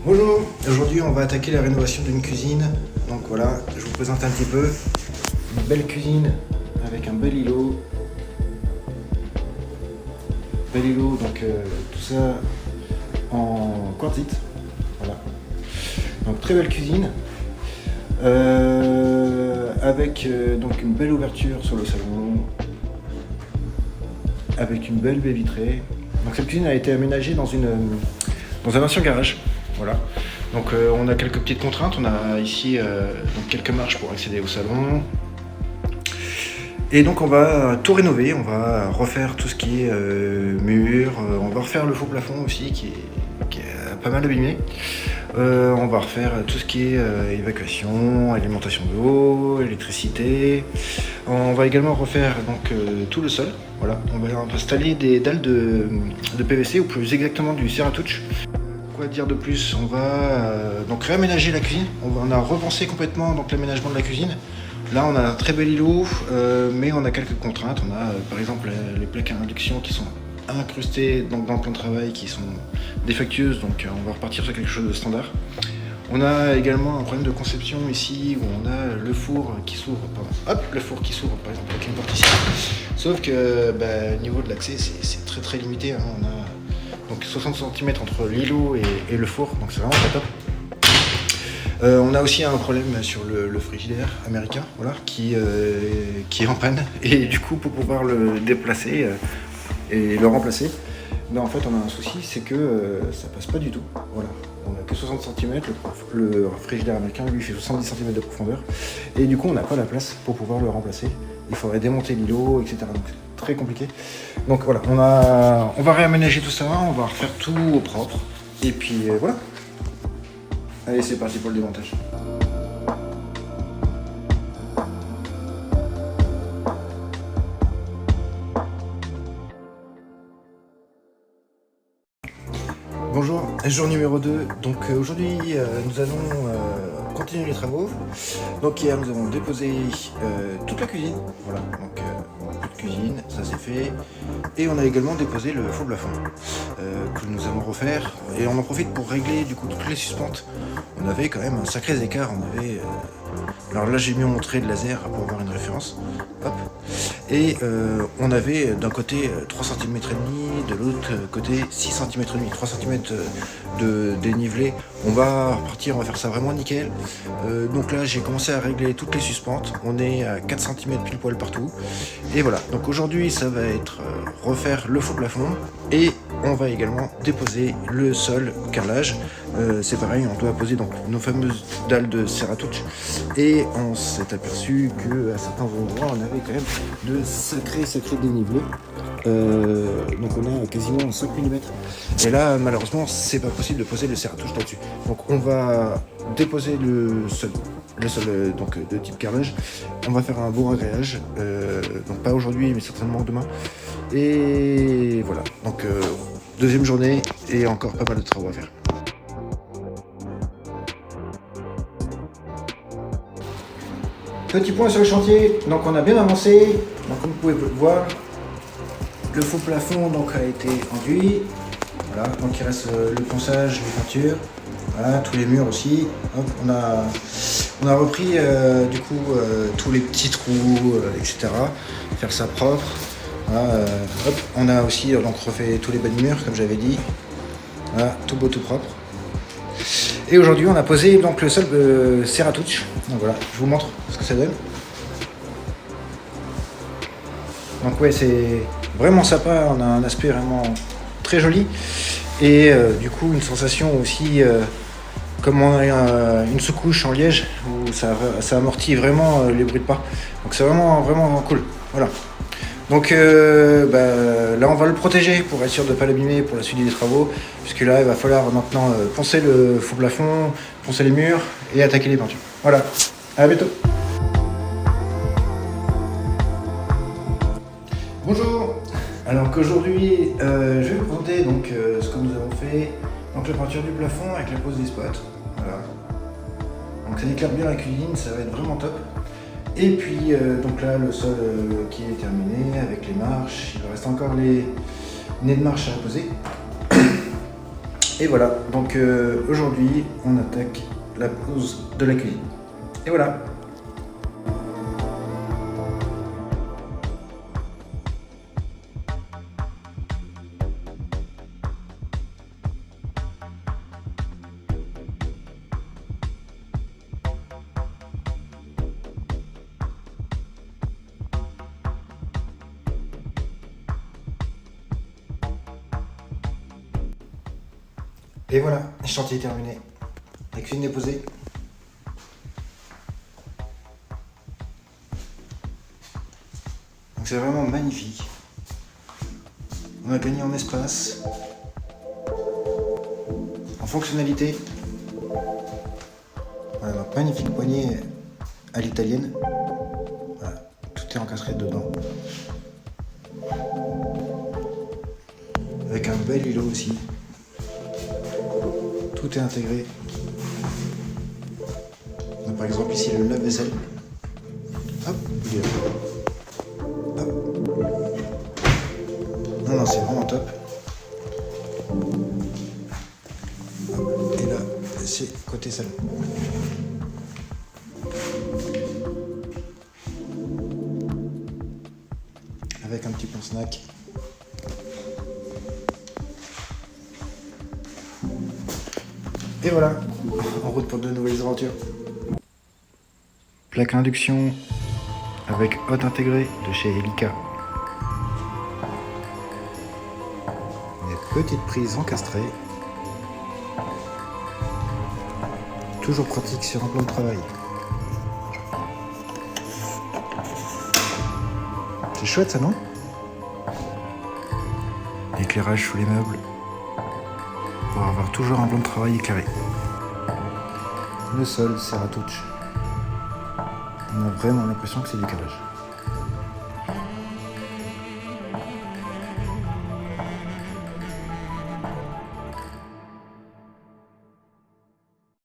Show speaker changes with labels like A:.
A: Bonjour, aujourd'hui on va attaquer la rénovation d'une cuisine. Donc voilà, je vous présente un petit peu. Une belle cuisine avec un bel îlot. Bel îlot, donc tout ça en quartzite. Voilà. Donc très belle cuisine. Avec donc une belle ouverture sur le salon. Avec une belle baie vitrée. Donc cette cuisine a été aménagée dans un ancien garage. Voilà. Donc on a quelques petites contraintes. On a ici donc quelques marches pour accéder au salon. Et donc on va tout rénover. On va refaire tout ce qui est mur. On va refaire le faux plafond aussi qui est pas mal abîmé. On va refaire tout ce qui est évacuation, alimentation d'eau, électricité. On va également refaire donc tout le sol. Voilà. On va installer des dalles de PVC ou plus exactement du Ceratouch. Quoi dire de plus? On va donc réaménager la cuisine. On a repensé complètement donc l'aménagement de la cuisine. Là, on a un très bel îlot, mais on a quelques contraintes. On a par exemple les plaques à induction qui sont incrustées donc, dans le plan de travail, qui sont défectueuses. Donc, on va repartir sur quelque chose de standard. On a également un problème de conception ici où on a le four qui s'ouvre. Le four qui s'ouvre par exemple avec une porte ici. Sauf que au niveau de l'accès, c'est très limité. Hein. On a donc 60 cm entre l'îlot et le four, donc c'est vraiment pas top. On a aussi un problème sur le frigidaire américain, voilà, qui est en panne. Et du coup, pour pouvoir le déplacer et le remplacer, en fait, on a un souci, c'est que ça passe pas du tout. Voilà. On n'a que 60 cm, le frigidaire américain, lui, fait 70 cm de profondeur. Et du coup, on n'a pas la place pour pouvoir le remplacer. Il faudrait démonter l'îlot, etc. Donc, c'est très compliqué. Donc voilà, on va réaménager tout ça, on va refaire tout au propre. Et puis voilà. Allez, c'est parti pour le démontage. Bonjour, jour numéro 2. Donc aujourd'hui, nous allons continuer les travaux. Donc hier, nous avons déposé toute la cuisine. Voilà, donc toute cuisine, ça c'est fait. Et on a également déposé le faux plafond que nous allons refaire. Et on en profite pour régler du coup toutes les suspentes. On avait quand même un sacré écart. On avait, alors là, j'ai mis mon trait de laser pour avoir une référence. Hop. Et on avait d'un côté 3 cm et demi, de l'autre côté 6 cm et demi, 3 cm de dénivelé. On va repartir, on va faire ça vraiment nickel. Donc là, j'ai commencé à régler toutes les suspentes. On est à 4 cm pile poil partout. Et voilà, donc aujourd'hui, ça va être refaire le faux plafond et on va également déposer le sol au carrelage. C'est pareil, on doit poser donc nos fameuses dalles de Ceratouch. Et on s'est aperçu qu'à certains endroits, on avait quand même de sacrés dénivelés. Donc on a quasiment 5 mm. Et là, malheureusement, c'est pas possible de poser le Ceratouch là-dessus. Donc on va déposer le sol donc de type carrelage. On va faire un beau agréage. Donc pas aujourd'hui, mais certainement demain. Et voilà. Donc deuxième journée et encore pas mal de travaux à faire. Petit point sur le chantier, donc on a bien avancé, donc comme vous pouvez le voir, le faux plafond donc a été enduit, voilà, donc il reste le ponçage, les peintures, voilà, tous les murs aussi. Hop, on a repris du coup tous les petits trous, etc. Faire ça propre. Voilà, hop, on a aussi donc refait tous les bas de murs comme j'avais dit, voilà, tout beau tout propre. Et aujourd'hui, on a posé donc le sol de Ceratouch. Donc voilà, je vous montre ce que ça donne. Donc ouais, c'est vraiment sympa. On a un aspect vraiment très joli. Et du coup, une sensation aussi comme on a une sous-couche en liège où ça amortit vraiment les bruits de pas. Donc c'est vraiment cool. Voilà. Donc là on va le protéger pour être sûr de ne pas l'abîmer pour la suite des travaux, puisque là il va falloir maintenant poncer le faux plafond, poncer les murs et attaquer les peintures. Voilà, à bientôt. Bonjour. Alors qu'aujourd'hui je vais vous présenter donc ce que nous avons fait, donc la peinture du plafond avec la pose des spots. Voilà. Donc ça éclaire bien la cuisine, ça va être vraiment top. Et puis donc là le sol qui est terminé avec les marches, il reste encore les nez de marche à poser. Et voilà, donc aujourd'hui on attaque la pause de la cuisine. Et voilà. Et voilà, le chantier est terminé. La cuisine est posée. Donc c'est vraiment magnifique. On a gagné en espace, en fonctionnalité. Voilà, donc magnifique poignée à l'italienne. Voilà, tout est encastré dedans. Avec un bel îlot aussi. Tout est intégré. On a par exemple ici le lave-vaisselle. Hop, il est là. Hop. Non, c'est vraiment top. Hop. Et là, c'est côté salon. Avec un petit plan snack. Et voilà, en route pour de nouvelles aventures. Plaque induction avec hotte intégrée de chez Elica. Des petites prises encastrées. Toujours pratique sur un plan de travail. C'est chouette ça, non? Éclairage sous les meubles. Pour avoir toujours un plan de travail éclairé. Le sol Serratouch. On a vraiment l'impression que c'est du carrelage.